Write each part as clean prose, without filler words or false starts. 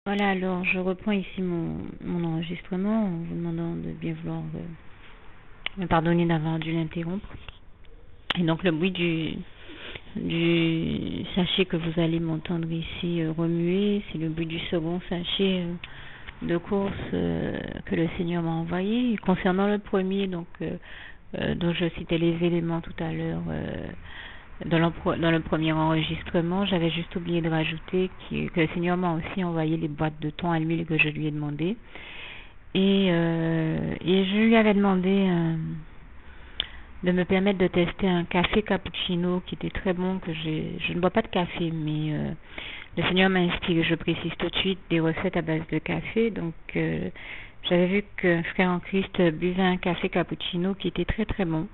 Voilà, alors je reprends ici mon enregistrement en vous demandant de bien vouloir me pardonner d'avoir dû l'interrompre. Et donc le bruit du sachet que vous allez m'entendre ici remuer, c'est le bruit du second sachet de course que le Seigneur m'a envoyé. Et concernant le premier, donc dont je citais les éléments tout à l'heure dans le premier enregistrement, j'avais juste oublié de rajouter que le Seigneur m'a aussi envoyé les boîtes de thon à l'huile que je lui ai demandé. Et je lui avais demandé de me permettre de tester un café cappuccino qui était très bon, je ne bois pas de café, mais le Seigneur m'a inspiré, je précise tout de suite, des recettes à base de café. Donc j'avais vu qu'un frère en Christ buvait un café cappuccino qui était très très bon.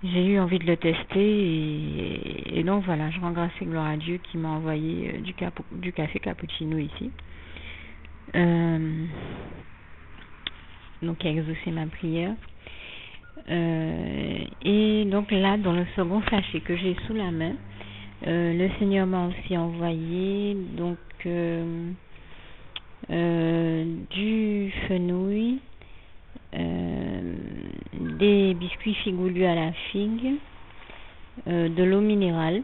J'ai eu envie de le tester et donc voilà, je rends grâce et gloire à Dieu qui m'a envoyé du café cappuccino ici. Donc qui a exaucé ma prière. Et donc là, dans le second sachet que j'ai sous la main, le Seigneur m'a aussi envoyé donc du fenouil, des biscuits figoulus à la figue, de l'eau minérale.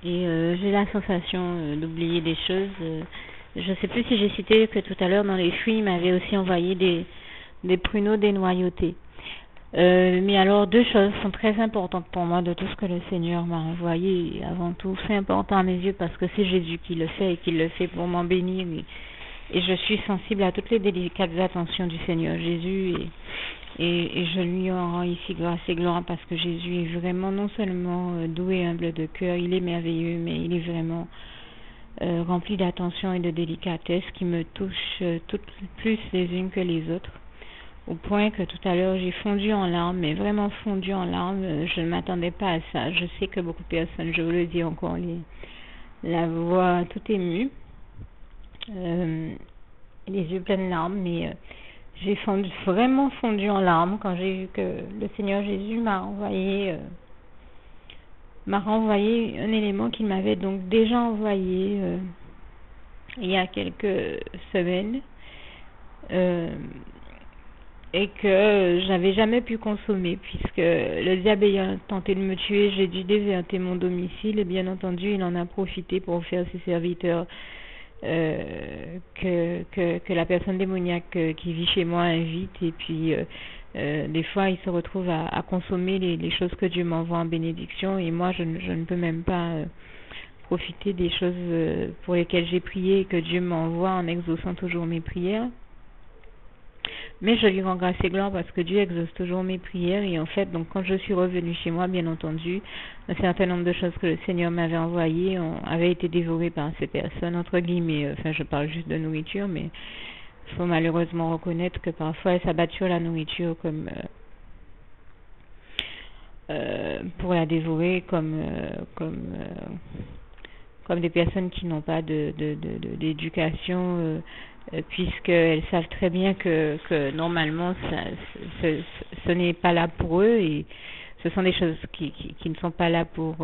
Et j'ai la sensation d'oublier des choses. Je ne sais plus si j'ai cité que tout à l'heure dans les fruits, il m'avait aussi envoyé des pruneaux dénoyautés. Mais alors, deux choses sont très importantes pour moi de tout ce que le Seigneur m'a envoyé. Et avant tout, c'est important à mes yeux parce que c'est Jésus qui le fait et qui le fait pour m'en bénir. Et je suis sensible à toutes les délicates attentions du Seigneur Jésus. Et je lui en rends ici grâce et gloire parce que Jésus est vraiment non seulement doux et humble de cœur, il est merveilleux, mais il est vraiment rempli d'attention et de délicatesse qui me touche toutes plus les unes que les autres. Au point que tout à l'heure j'ai fondu en larmes, mais vraiment fondu en larmes, je ne m'attendais pas à ça. Je sais que beaucoup de personnes, je vous le dis encore, la voix tout émue, les yeux pleins de larmes, mais j'ai vraiment fondu en larmes quand j'ai vu que le Seigneur Jésus m'a renvoyé un élément qu'il m'avait donc déjà envoyé il y a quelques semaines. Et que j'avais jamais pu consommer puisque le diable ayant tenté de me tuer, j'ai dû déserter mon domicile et bien entendu il en a profité pour faire ses serviteurs que la personne démoniaque qui vit chez moi invite et puis des fois il se retrouve à consommer les choses que Dieu m'envoie en bénédiction et moi je ne peux même pas profiter des choses pour lesquelles j'ai prié et que Dieu m'envoie en exaucant toujours mes prières. Mais je lui rends grâce et gloire parce que Dieu exauce toujours mes prières. Et en fait, donc quand je suis revenue chez moi, bien entendu, un certain nombre de choses que le Seigneur m'avait envoyées avaient été dévorées par ces personnes, entre guillemets. Enfin, je parle juste de nourriture, mais il faut malheureusement reconnaître que parfois elles s'abattent sur la nourriture comme pour la dévorer, comme des personnes qui n'ont pas d'éducation, puisqu'elles savent très bien que normalement ce n'est pas là pour eux et ce sont des choses qui ne sont pas là pour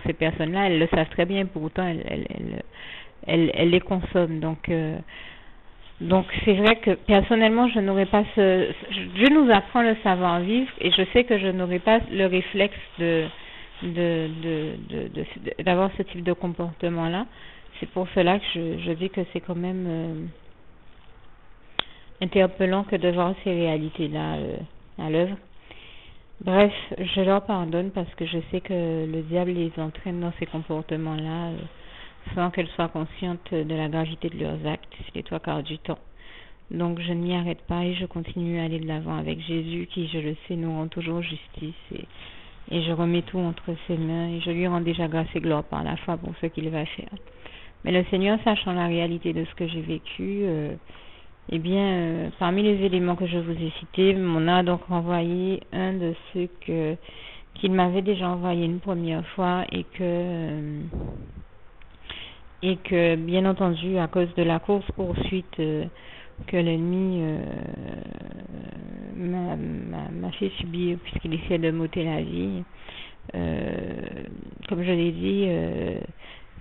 ces personnes-là. Elles le savent très bien, pourtant elles les consomment. Donc c'est vrai que personnellement je n'aurais pas Dieu nous apprend le savoir-vivre et je sais que je n'aurais pas le réflexe d'avoir ce type de comportement-là. C'est pour cela que je dis que c'est quand même interpellant que de voir ces réalités-là à l'œuvre. Bref, je leur pardonne parce que je sais que le diable les entraîne dans ces comportements-là sans qu'elles soient conscientes de la gravité de leurs actes, c'est les trois quarts du temps. Donc je ne m'y arrête pas et je continue à aller de l'avant avec Jésus qui, je le sais, nous rend toujours justice et je remets tout entre ses mains et je lui rends déjà grâce et gloire par la foi pour ce qu'il va faire. Mais le Seigneur, sachant la réalité de ce que j'ai vécu, parmi les éléments que je vous ai cités, m'en a donc renvoyé un de ceux qu'il m'avait déjà envoyé une première fois et que bien entendu, à cause de la course-poursuite que l'ennemi m'a fait subir puisqu'il essaie de m'ôter la vie, comme je l'ai dit,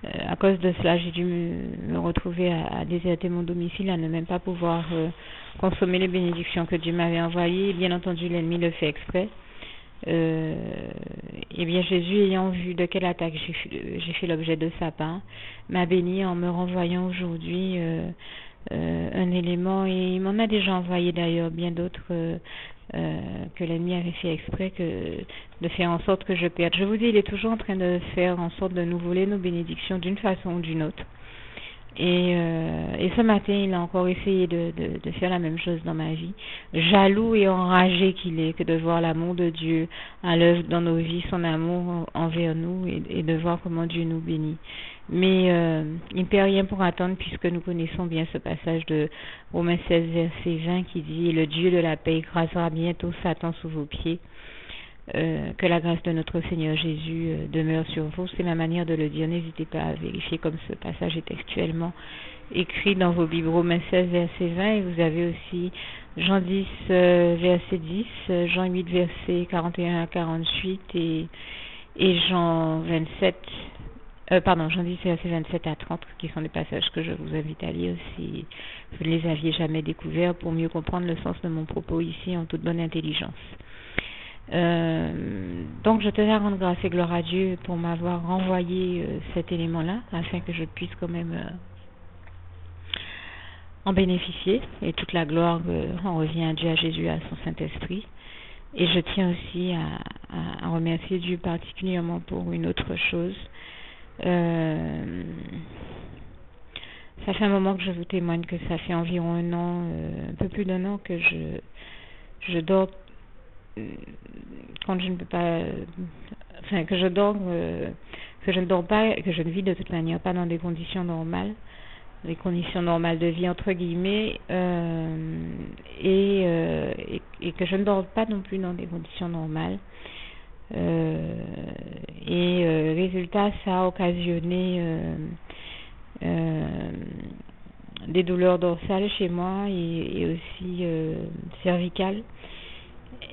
À cause de cela, j'ai dû me retrouver à déserter mon domicile, à ne même pas pouvoir consommer les bénédictions que Dieu m'avait envoyées. Et bien entendu, l'ennemi le fait exprès. Et bien Jésus, ayant vu de quelle attaque j'ai fait l'objet de sa part, m'a béni en me renvoyant aujourd'hui un élément, et il m'en a déjà envoyé d'ailleurs bien d'autres que l'ennemi avait fait exprès de faire en sorte que je perde. Je vous dis, il est toujours en train de faire en sorte de nous voler nos bénédictions d'une façon ou d'une autre. Et ce matin, il a encore essayé de faire la même chose dans ma vie. Jaloux et enragé qu'il est que de voir l'amour de Dieu à l'œuvre dans nos vies, son amour envers nous, et de voir comment Dieu nous bénit. Mais il ne perd rien pour attendre, puisque nous connaissons bien ce passage de Romains 16, verset 20 qui dit « Le Dieu de la paix écrasera bientôt Satan sous vos pieds ». Que la grâce de notre Seigneur Jésus demeure sur vous. C'est ma manière de le dire. N'hésitez pas à vérifier comme ce passage est textuellement écrit dans vos Bibles. Romains 16, verset 20. Et vous avez aussi Jean 10, verset 10, Jean 8, verset 41 à 48 et Jean 27, Jean 10, verset 27 à 30, qui sont des passages que je vous invite à lire si vous ne les aviez jamais découverts, pour mieux comprendre le sens de mon propos ici en toute bonne intelligence. Donc je tenais à rendre grâce et gloire à Dieu pour m'avoir renvoyé cet élément-là, afin que je puisse quand même en bénéficier, et toute la gloire en revient à Dieu, à Jésus, à son Saint-Esprit. Et je tiens aussi à remercier Dieu particulièrement pour une autre chose. Ça fait un moment que je vous témoigne que ça fait environ un an, un peu plus d'un an que je dors quand je ne peux pas, que je dors, que je ne dors pas, que je ne vis de toute manière pas dans des conditions normales, des conditions normales de vie entre guillemets, et que je ne dors pas non plus dans des conditions normales. Résultat, ça a occasionné des douleurs dorsales chez moi et aussi cervicales.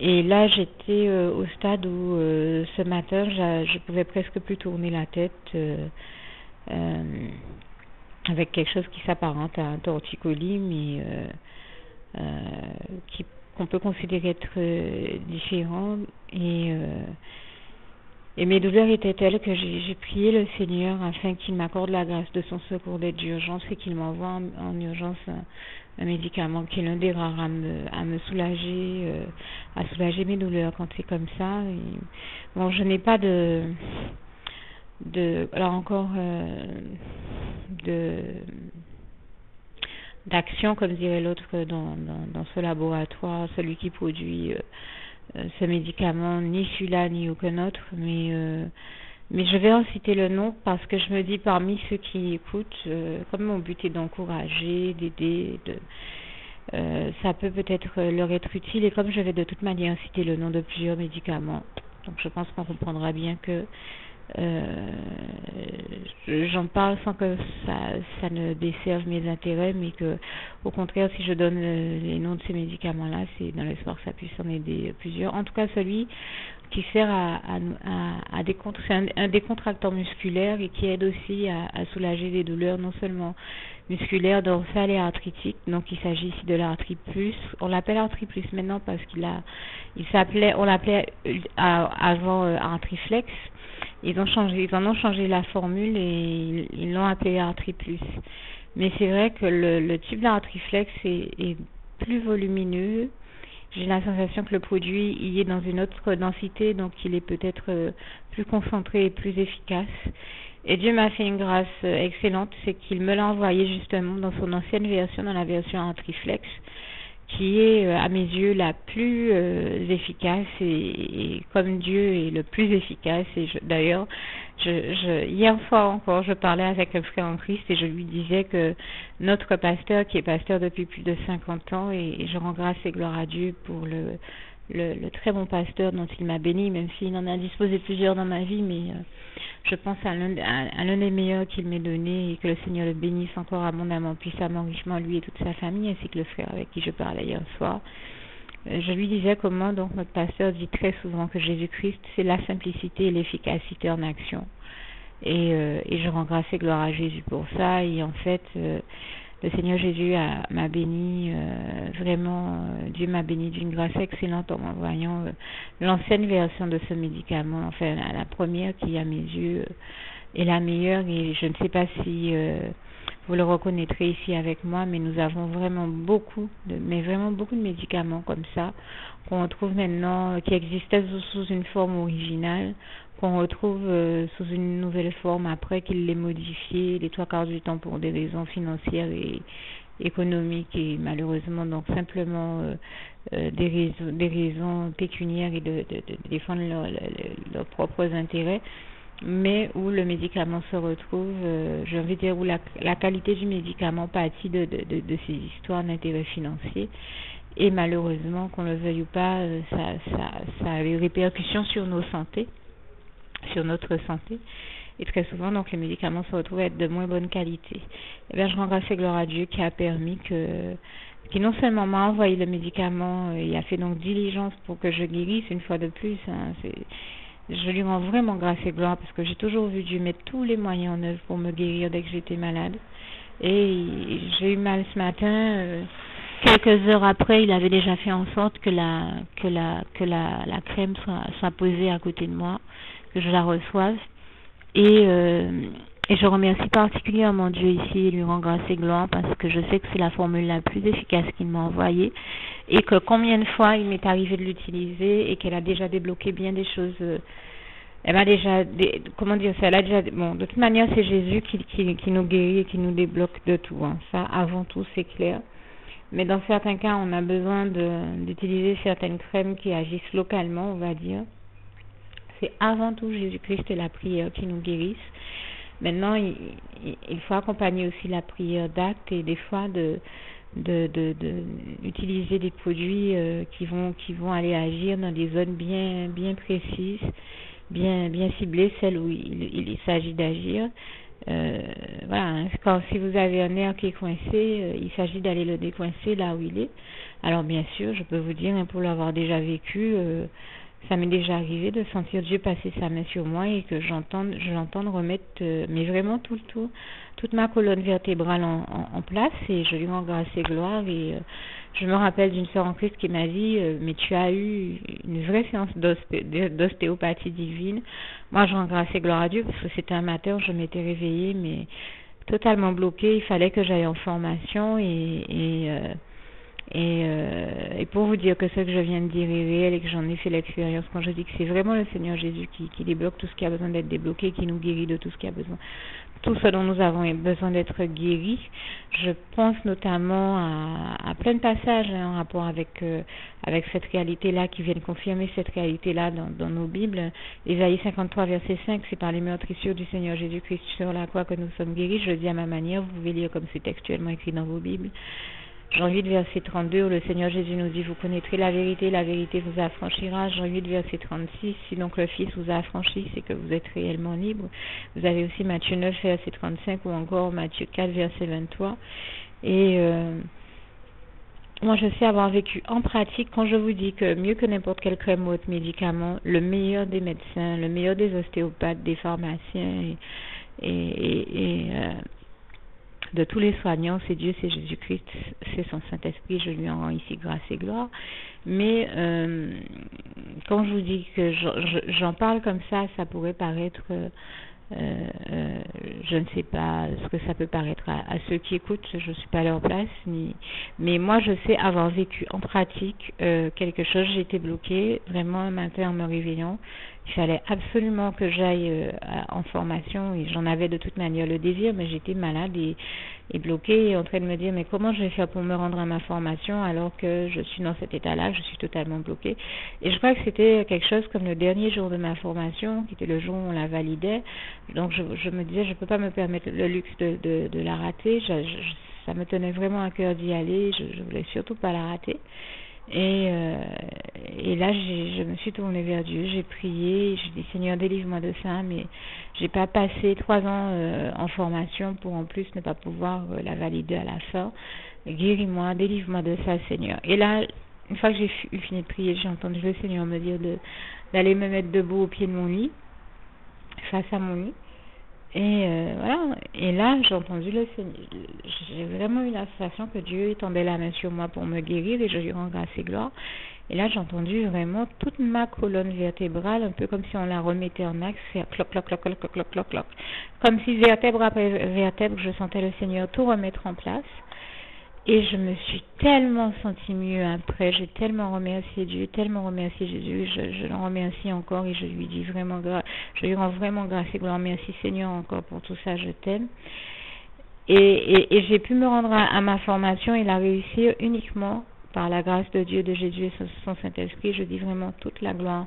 Et là, j'étais au stade où ce matin, je pouvais presque plus tourner la tête avec quelque chose qui s'apparente à un torticolis, mais qu'on peut considérer être différent. Et mes douleurs étaient telles que j'ai prié le Seigneur afin qu'il m'accorde la grâce de son secours d'aide d'urgence, et qu'il m'envoie en urgence un médicament qui est l'un des rares à me soulager, à soulager mes douleurs quand c'est comme ça. Et, bon, je n'ai pas d'action, comme dirait l'autre, dans ce laboratoire, celui qui produit ce médicament, ni celui-là ni aucun autre, mais je vais en citer le nom parce que je me dis, parmi ceux qui écoutent, comme mon but est d'encourager, d'aider, ça peut peut-être leur être utile, et comme je vais de toute manière citer le nom de plusieurs médicaments, donc je pense qu'on comprendra bien que j'en parle sans que ça ne desserve mes intérêts, mais que au contraire, si je donne les noms de ces médicaments-là, c'est dans l'espoir que ça puisse en aider plusieurs. En tout cas, celui qui sert c'est un décontractant musculaire, et qui aide aussi à soulager des douleurs non seulement musculaires, dorsales et arthritiques. Donc il s'agit ici de l'Arthri Plus. On l'appelle Arthri Plus maintenant parce on l'appelait avant Arthriflex. Ils en ont changé la formule et ils l'ont appelé Arthri Plus. Mais c'est vrai que le type d'Arthriflex est plus volumineux. J'ai la sensation que le produit y est dans une autre densité, donc il est peut-être plus concentré et plus efficace. Et Dieu m'a fait une grâce excellente, c'est qu'il me l'a envoyé justement dans son ancienne version, dans la version Arthriflex, qui est à mes yeux la plus efficace, et comme Dieu est le plus efficace. Et d'ailleurs, hier soir encore, je parlais avec un frère en Christ et je lui disais que notre pasteur, qui est pasteur depuis plus de 50 ans, et je rends grâce et gloire à Dieu pour le très bon pasteur dont il m'a béni, même s'il en a disposé plusieurs dans ma vie, mais je pense à l'un des meilleurs qu'il m'ait donné, et que le Seigneur le bénisse encore abondamment, puissamment, richement, lui et toute sa famille, ainsi que le frère avec qui je parlais hier soir. Je lui disais comment donc notre pasteur dit très souvent que Jésus-Christ, c'est la simplicité et l'efficacité en action. et je rends grâce et gloire à Jésus pour ça. Et en fait, le Seigneur Jésus m'a béni, vraiment, Dieu m'a béni d'une grâce excellente en m'envoyant l'ancienne version de ce médicament, enfin la première qui à mes yeux est la meilleure. Et je ne sais pas si vous le reconnaîtrez ici avec moi, mais nous avons vraiment beaucoup de médicaments comme ça qu'on retrouve maintenant, qui existaient sous une forme originale, qu'on retrouve sous une nouvelle forme après qu'il l'ait modifié les trois quarts du temps pour des raisons financières et économiques et malheureusement donc simplement des raisons pécuniaires et de défendre leurs propres intérêts, mais où le médicament se retrouve, j'ai envie de dire, où la qualité du médicament pâtit de ces histoires d'intérêts financiers. Et malheureusement, qu'on le veuille ou pas, ça a des répercussions sur notre santé. Et très souvent, donc, les médicaments se retrouvent à être de moins bonne qualité. Et bien, je rends grâce et gloire à Dieu qui a permis qui non seulement m'a envoyé le médicament, il a fait donc diligence pour que je guérisse une fois de plus. Je lui rends vraiment grâce et gloire parce que j'ai toujours vu Dieu mettre tous les moyens en œuvre pour me guérir dès que j'étais malade. Et j'ai eu mal ce matin. Quelques heures après, il avait déjà fait en sorte que la crème soit posée à côté de moi, que je la reçoive. Et je remercie particulièrement Dieu ici et lui rends grâce et gloire parce que je sais que c'est la formule la plus efficace qu'il m'a envoyée et que combien de fois il m'est arrivé de l'utiliser et qu'elle a déjà débloqué bien des choses. Elle m'a déjà, comment dire ça, elle a déjà, bon, de toute manière c'est Jésus qui nous guérit et qui nous débloque de tout, hein. Ça avant tout c'est clair. Mais dans certains cas, on a besoin d'utiliser certaines crèmes qui agissent localement, on va dire. C'est avant tout Jésus-Christ et la prière qui nous guérissent. Maintenant, il faut accompagner aussi la prière d'acte et des fois d'utiliser des produits qui vont aller agir dans des zones bien précises, bien ciblées, celles où il s'agit d'agir. Voilà, si vous avez un nerf qui est coincé, il s'agit d'aller le décoincer là où il est. Alors bien sûr, je peux vous dire, pour l'avoir déjà vécu, ça m'est déjà arrivé de sentir Dieu passer sa main sur moi et que je l'entende remettre, mais vraiment toute ma colonne vertébrale en place, et je lui rends grâce et gloire. Et je me rappelle d'une sœur en Christ qui m'a dit mais tu as eu une vraie séance d'ostéopathie divine. Moi, je rends grâce et gloire à Dieu parce que c'était un matin où je m'étais réveillée mais totalement bloquée. Il fallait que j'aille en formation et pour vous dire que ce que je viens de dire est réel et que j'en ai fait l'expérience, quand je dis que c'est vraiment le Seigneur Jésus qui débloque tout ce qui a besoin d'être débloqué, qui nous guérit de tout ce qui a besoin, tout ce dont nous avons besoin d'être guéris. Je pense notamment à plein de passages en rapport avec cette réalité-là, qui viennent confirmer cette réalité-là dans nos Bibles. Ésaïe 53, verset 5, c'est par les meurtrissures du Seigneur Jésus-Christ sur la croix que nous sommes guéris. Je le dis à ma manière, vous pouvez lire comme c'est textuellement écrit dans vos Bibles. Jean 8, verset 32, où le Seigneur Jésus nous dit, vous connaîtrez la vérité vous affranchira. Jean 8, verset 36, si donc le Fils vous a affranchi, c'est que vous êtes réellement libre. Vous avez aussi Matthieu 9, verset 35, ou encore Matthieu 4, verset 23. Et moi, je sais avoir vécu en pratique, quand je vous dis que mieux que n'importe quelle crème ou autre médicament, le meilleur des médecins, le meilleur des ostéopathes, des pharmaciens et de tous les soignants, c'est Dieu, c'est Jésus-Christ, c'est son Saint-Esprit, je lui en rends ici grâce et gloire. Mais quand je vous dis que j'en parle comme ça pourrait paraître, je ne sais pas ce que ça peut paraître à ceux qui écoutent, je ne suis pas à leur place, mais moi je sais avoir vécu en pratique quelque chose. J'ai été bloquée vraiment un matin en me réveillant. Il fallait absolument que j'aille en formation et j'en avais de toute manière le désir, mais j'étais malade et bloquée et en train de me dire mais comment je vais faire pour me rendre à ma formation alors que je suis dans cet état-là, je suis totalement bloquée. Et je crois que c'était quelque chose comme le dernier jour de ma formation, qui était le jour où on la validait. Donc je me disais je ne peux pas me permettre le luxe de la rater. Ça me tenait vraiment à cœur d'y aller, je voulais surtout pas la rater. Et là je me suis tournée vers Dieu, j'ai prié, j'ai dit Seigneur délivre-moi de ça, mais j'ai pas passé 3 ans en formation pour en plus ne pas pouvoir la valider à la fin. Guéris-moi, délivre-moi de ça Seigneur. Et là, une fois que j'ai fini de prier, j'ai entendu le Seigneur me dire d'aller me mettre debout au pied de mon lit, face à mon lit, Voilà. Et là, j'ai entendu le Seigneur. J'ai vraiment eu la sensation que Dieu étendait la main sur moi pour me guérir et je lui rends grâce et gloire. Et là, j'ai entendu vraiment toute ma colonne vertébrale, un peu comme si on la remettait en axe, faire cloc, cloc, cloc, cloc, cloc, cloc, cloc, cloc. Comme si vertèbre après vertèbre, je sentais le Seigneur tout remettre en place. Et je me suis tellement sentie mieux après, j'ai tellement remercié Dieu, tellement remercié Jésus, je le remercie encore et je lui dis vraiment grâce, je lui rends vraiment grâce et gloire. Merci Seigneur encore pour tout ça, je t'aime. Et j'ai pu me rendre à ma formation et la réussir uniquement par la grâce de Dieu, de Jésus et son Saint-Esprit. Je dis vraiment toute la gloire,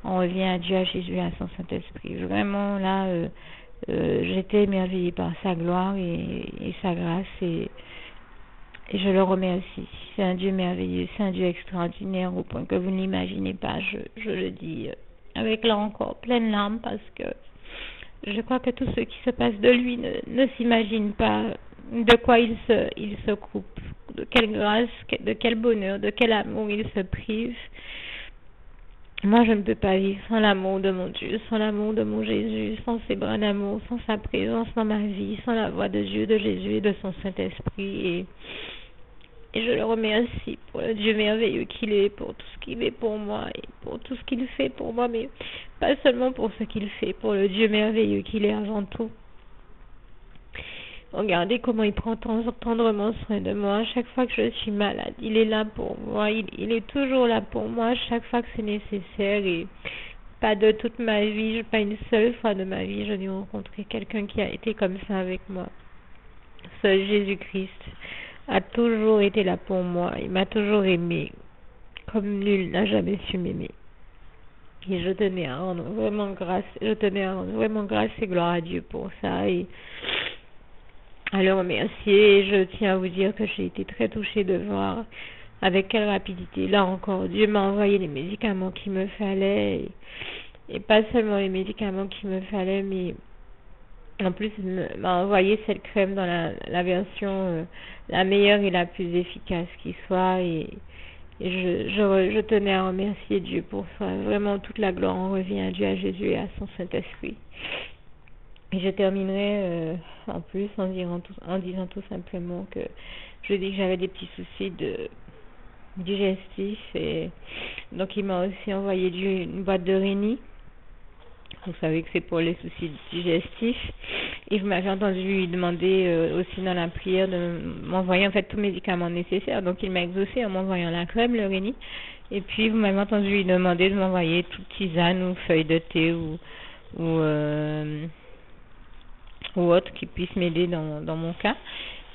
on revient à Dieu, à Jésus et à son Saint-Esprit. Vraiment là, j'étais émerveillée par sa gloire et sa grâce et je le remercie. C'est un Dieu merveilleux, c'est un Dieu extraordinaire au point que vous ne l'imaginez pas. Je le dis avec là encore pleine larmes parce que je crois que tout ce qui se passe de lui ne s'imagine pas de quoi il se coupe, de quelle grâce, de quel bonheur, de quel amour il se prive. Moi, je ne peux pas vivre sans l'amour de mon Dieu, sans l'amour de mon Jésus, sans ses bras d'amour, sans sa présence dans ma vie, sans la voix de Dieu, de Jésus et de son Saint-Esprit. Et je le remercie pour le Dieu merveilleux qu'il est, pour tout ce qu'il est pour moi et pour tout ce qu'il fait pour moi, mais pas seulement pour ce qu'il fait, pour le Dieu merveilleux qu'il est avant tout. Regardez comment il prend tendrement soin de moi. Chaque fois que je suis malade, il est là pour moi. Il est toujours là pour moi chaque fois que c'est nécessaire. Et pas de toute ma vie, pas une seule fois de ma vie, je n'ai rencontré quelqu'un qui a été comme ça avec moi. Seul Jésus-Christ a toujours été là pour moi. Il m'a toujours aimé comme nul n'a jamais su m'aimer. Et je tenais à rendre vraiment grâce et gloire à Dieu pour ça et à le remercier. Et je tiens à vous dire que j'ai été très touchée de voir avec quelle rapidité, là encore, Dieu m'a envoyé les médicaments qu'il me fallait et pas seulement les médicaments qu'il me fallait, mais en plus, il m'a envoyé cette crème dans la version la meilleure et la plus efficace qui soit. Et je tenais à remercier Dieu pour ça. Vraiment, toute la gloire en revient à Dieu, à Jésus et à son Saint-Esprit. Et je terminerai en plus en disant tout simplement que je dis que j'avais des petits soucis digestifs. Et donc, il m'a aussi envoyé une boîte de Réni. Vous savez que c'est pour les soucis digestifs. Et vous m'avez entendu lui demander aussi dans la prière de m'envoyer en fait tous les médicaments nécessaires. Donc il m'a exaucé en m'envoyant la crème, le Réni. Et puis vous m'avez entendu lui demander de m'envoyer toute tisane ou feuille de thé ou autre qui puisse m'aider dans mon cas.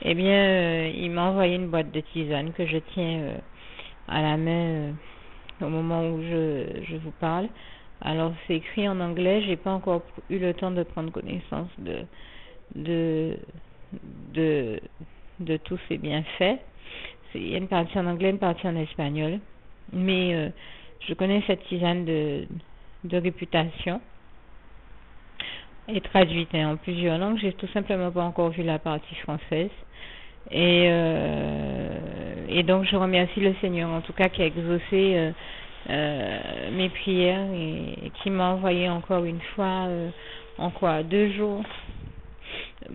Eh bien, il m'a envoyé une boîte de tisane que je tiens à la main au moment où je vous parle. Alors c'est écrit en anglais, j'ai pas encore eu le temps de prendre connaissance de tous ces bienfaits. Il y a une partie en anglais, une partie en espagnol. Mais je connais cette tisane de réputation. Elle est traduite en plusieurs langues. J'ai tout simplement pas encore vu la partie française. Et donc je remercie le Seigneur en tout cas qui a exaucé mes prières et qui m'a envoyé encore une fois en 2 jours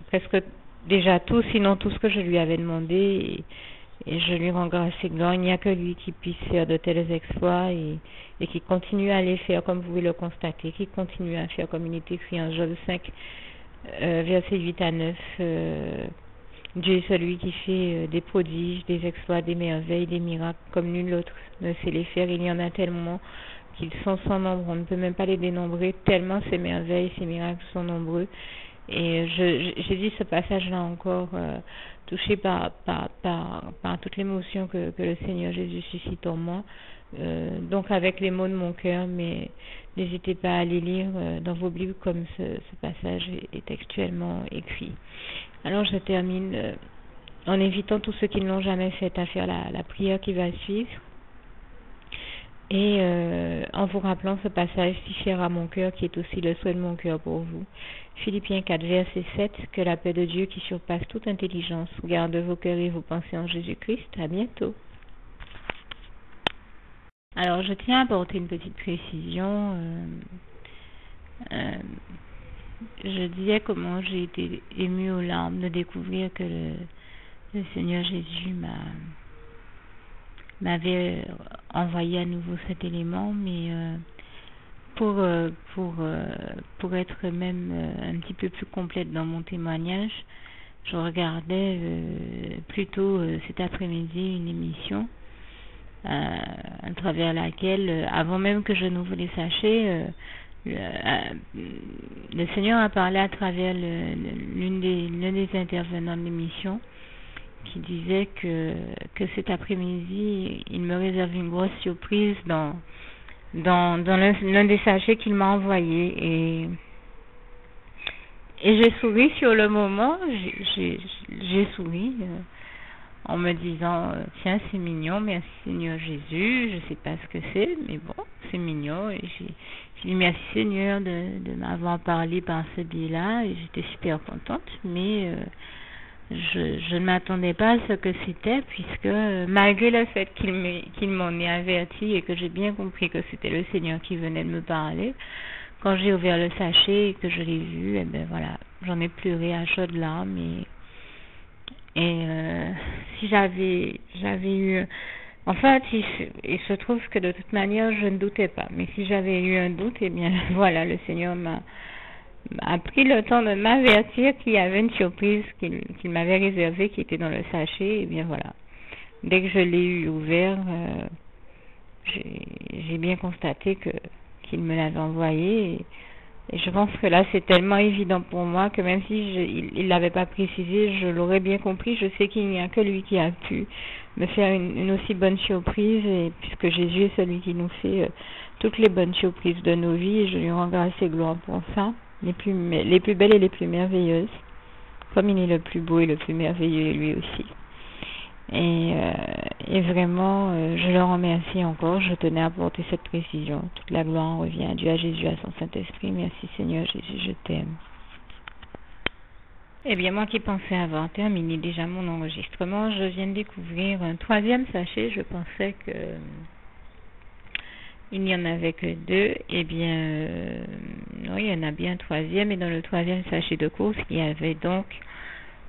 presque déjà tout, sinon tout ce que je lui avais demandé et je lui rends grâce et gloire. Il n'y a que lui qui puisse faire de tels exploits et qui continue à les faire comme vous pouvez le constater, qui continue à faire comme il est écrit en Job 5 versets 8 à 9. Dieu est celui qui fait des prodiges, des exploits, des merveilles, des miracles, comme nul autre ne sait les faire. Il y en a tellement qu'ils sont sans nombre, on ne peut même pas les dénombrer, tellement ces merveilles, ces miracles sont nombreux. Et j'ai dit ce passage-là encore, touché par toute l'émotion que le Seigneur Jésus suscite en moi. Donc avec les mots de mon cœur, mais n'hésitez pas à les lire dans vos Bibles comme ce passage est textuellement écrit. Alors je termine en invitant tous ceux qui ne l'ont jamais fait à faire la prière qui va suivre et en vous rappelant ce passage si cher à mon cœur qui est aussi le souhait de mon cœur pour vous. Philippiens 4 verset 7, que la paix de Dieu qui surpasse toute intelligence garde vos cœurs et vos pensées en Jésus-Christ. À bientôt. Alors je tiens à apporter une petite précision. je disais comment j'ai été émue aux larmes de découvrir que le Seigneur Jésus m'avait envoyé à nouveau cet élément, mais pour être même un petit peu plus complète dans mon témoignage, je regardais plutôt cet après-midi une émission à travers laquelle, avant même que je n'ouvre les sachets, le Seigneur a parlé à travers l'un des intervenants de l'émission qui disait que cet après-midi, il me réserve une grosse surprise dans l'un des sachets qu'il m'a envoyé. Et j'ai souri sur le moment, j'ai souri en me disant, tiens, c'est mignon, merci Seigneur Jésus, je sais pas ce que c'est, mais bon, c'est mignon. Et j'ai dit merci Seigneur de m'avoir parlé par ce biais-là, et j'étais super contente, mais je ne m'attendais pas à ce que c'était, puisque malgré le fait qu'il m'en ait averti et que j'ai bien compris que c'était le Seigneur qui venait de me parler, quand j'ai ouvert le sachet et que je l'ai vu, et ben voilà, j'en ai pleuré à chaudes larmes. Et si j'avais eu, en fait, il se trouve que de toute manière je ne doutais pas, mais si j'avais eu un doute, eh bien voilà, le Seigneur a pris le temps de m'avertir qu'il y avait une surprise qu'il m'avait réservée qui était dans le sachet. Et bien voilà, dès que je l'ai eu ouvert, j'ai bien constaté qu'il me l'avait envoyé. Et je pense que là c'est tellement évident pour moi que même si il l'avait pas précisé, je l'aurais bien compris. Je sais qu'il n'y a que lui qui a pu me faire une aussi bonne surprise, et puisque Jésus est celui qui nous fait toutes les bonnes surprises de nos vies, et je lui rends grâce et gloire pour ça, les plus belles et les plus merveilleuses, comme il est le plus beau et le plus merveilleux lui aussi. Et vraiment, je le remercie encore. Je tenais à apporter cette précision. Toute la gloire en revient à Dieu, à Jésus, à son Saint-Esprit. Merci Seigneur Jésus, je t'aime. Eh bien, moi qui pensais avoir terminé déjà mon enregistrement, je viens de découvrir un troisième sachet. Je pensais que il n'y en avait que deux. Eh bien, non, il y en a bien un troisième. Et dans le troisième sachet de course, il y avait donc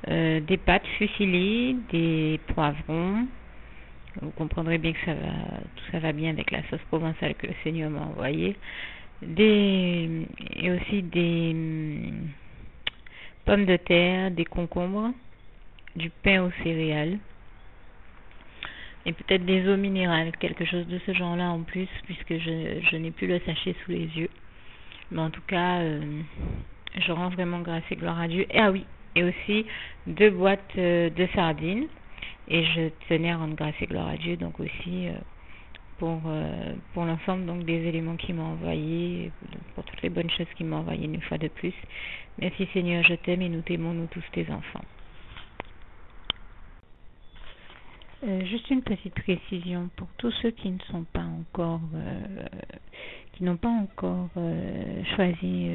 des pâtes fusilées, des poivrons. Vous comprendrez bien que tout ça va bien avec la sauce provençale que le Seigneur m'a envoyée. Et aussi des pommes de terre, des concombres, du pain aux céréales. Et peut-être des eaux minérales, quelque chose de ce genre-là en plus, puisque je n'ai plus le sachet sous les yeux. Mais en tout cas, je rends vraiment grâce et gloire à Dieu. Et ah oui, et aussi 2 boîtes de sardines. Et je tenais à rendre grâce et gloire à Dieu, donc aussi pour l'ensemble donc des éléments qu'il m'a envoyés, pour toutes les bonnes choses qu'il m'a envoyées une fois de plus. Merci Seigneur, je t'aime et nous t'aimons, nous tous tes enfants. Juste une petite précision pour tous ceux qui ne sont pas encore qui n'ont pas encore choisi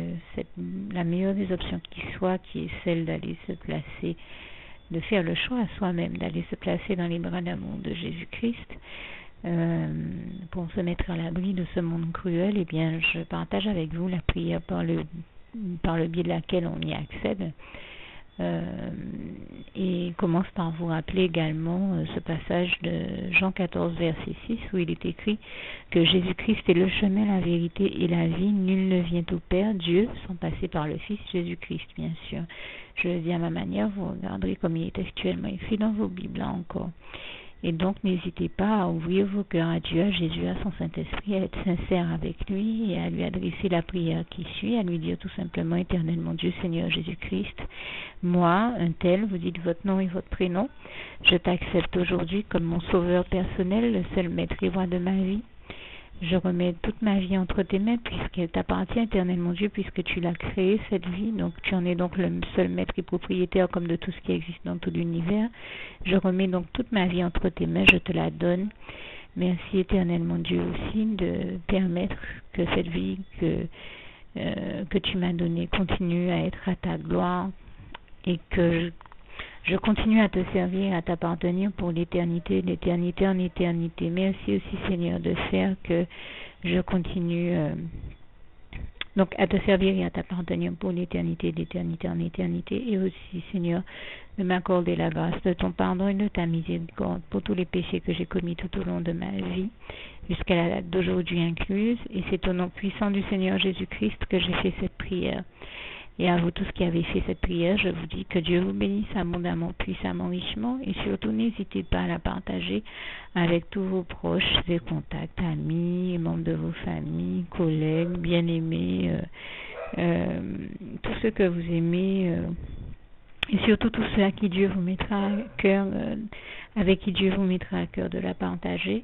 la meilleure des options qui soit, qui est celle d'aller se placer, de faire le choix à soi-même, d'aller se placer dans les bras d'amour de Jésus-Christ pour se mettre à l'abri de ce monde cruel. Eh bien, je partage avec vous la prière par le biais de laquelle on y accède. Et commence par vous rappeler également ce passage de Jean 14 verset 6 où il est écrit que Jésus-Christ est le chemin, la vérité et la vie. Nul ne vient au Père, Dieu, sans passer par le Fils Jésus-Christ, bien sûr. Je le dis à ma manière, vous regarderez comme il est actuellement écrit dans vos Bibles là encore. Et donc, n'hésitez pas à ouvrir vos cœurs à Dieu, à Jésus, à son Saint-Esprit, à être sincère avec lui et à lui adresser la prière qui suit, à lui dire tout simplement, éternellement Dieu, Seigneur Jésus-Christ, moi, un tel, vous dites votre nom et votre prénom, je t'accepte aujourd'hui comme mon sauveur personnel, le seul maître et roi de ma vie. Je remets toute ma vie entre tes mains puisqu'elle t'appartient éternellement Dieu, puisque tu l'as créée cette vie, donc tu en es donc le seul maître et propriétaire comme de tout ce qui existe dans tout l'univers. Je remets donc toute ma vie entre tes mains, je te la donne. Merci éternellement Dieu aussi de permettre que cette vie que tu m'as donnée continue à être à ta gloire et que je continue à te servir, à t'appartenir pour l'éternité, d'éternité en éternité. Merci aussi Seigneur de faire que je continue donc à te servir et à t'appartenir pour l'éternité, d'éternité en éternité. Et aussi, Seigneur, de m'accorder la grâce de ton pardon et de ta miséricorde pour tous les péchés que j'ai commis tout au long de ma vie, jusqu'à la date d'aujourd'hui incluse. Et c'est au nom puissant du Seigneur Jésus-Christ que j'ai fait cette prière. Et à vous tous qui avez fait cette prière, je vous dis que Dieu vous bénisse abondamment, puissamment, richement, et surtout n'hésitez pas à la partager avec tous vos proches et contacts, amis, membres de vos familles, collègues, bien-aimés, tous ceux que vous aimez, et surtout tous ceux à qui Dieu vous mettra à cœur, avec qui Dieu vous mettra à cœur de la partager.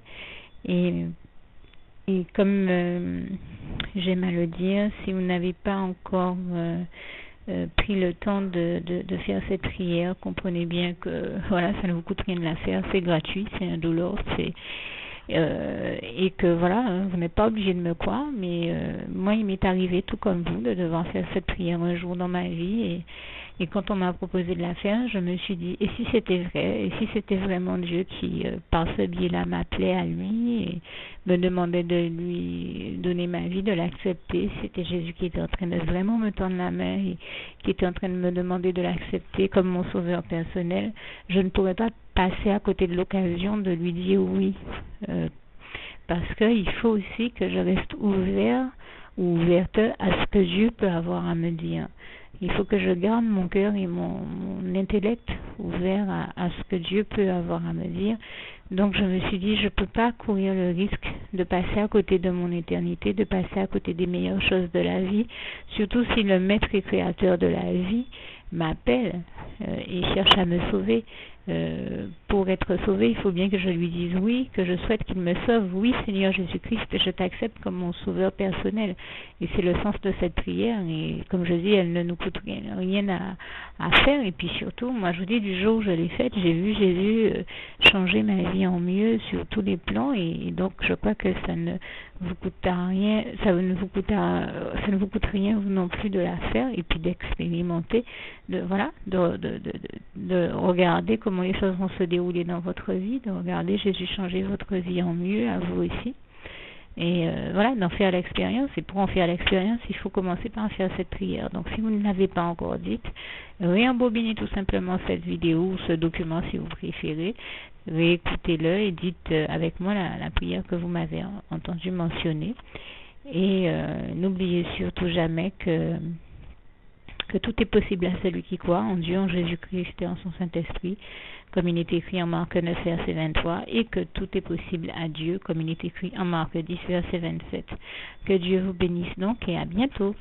Et comme j'aime à le dire, si vous n'avez pas encore pris le temps de faire cette prière, comprenez bien que voilà, ça ne vous coûte rien de la faire, c'est gratuit, c'est indolore, et que voilà, vous n'êtes pas obligé de me croire, mais moi il m'est arrivé tout comme vous de devoir faire cette prière un jour dans ma vie, et quand on m'a proposé de la faire, je me suis dit, et si c'était vrai, et si c'était vraiment Dieu qui, par ce biais-là, m'appelait à lui et me demandait de lui donner ma vie, de l'accepter, c'était Jésus qui était en train de vraiment me tendre la main et qui était en train de me demander de l'accepter comme mon sauveur personnel, je ne pourrais pas passer à côté de l'occasion de lui dire oui, parce qu'il faut aussi que je reste ouvert ou ouverte à ce que Dieu peut avoir à me dire. Il faut que je garde mon cœur et mon intellect ouverts à ce que Dieu peut avoir à me dire. Donc je me suis dit, je ne peux pas courir le risque de passer à côté de mon éternité, de passer à côté des meilleures choses de la vie, surtout si le maître et créateur de la vie m'appelle et cherche à me sauver. Pour être sauvé, il faut bien que je lui dise oui, que je souhaite qu'il me sauve. Oui, Seigneur Jésus-Christ, je t'accepte comme mon sauveur personnel. Et c'est le sens de cette prière. Et comme je dis, elle ne nous coûte rien à faire. Et puis surtout, moi je vous dis, du jour où je l'ai faite, j'ai vu Jésus changer ma vie en mieux sur tous les plans. Et donc je crois que ça ne vous coûtera rien, ça ne vous coûte rien vous non plus de la faire et puis d'expérimenter, de regarder comment les choses vont se dérouler dans votre vie, de regarder Jésus changer votre vie en mieux, à vous aussi. Et d'en faire l'expérience. Et pour en faire l'expérience, il faut commencer par faire cette prière. Donc si vous ne l'avez pas encore dite, réembobinez tout simplement cette vidéo ou ce document si vous préférez, réécoutez-le et dites avec moi la prière que vous m'avez entendu mentionner. Et n'oubliez surtout jamais que tout est possible à celui qui croit en Dieu, en Jésus-Christ et en son Saint-Esprit, comme il est écrit en Marc 9, verset 23, et que tout est possible à Dieu, comme il est écrit en Marc 10, verset 27. Que Dieu vous bénisse donc et à bientôt.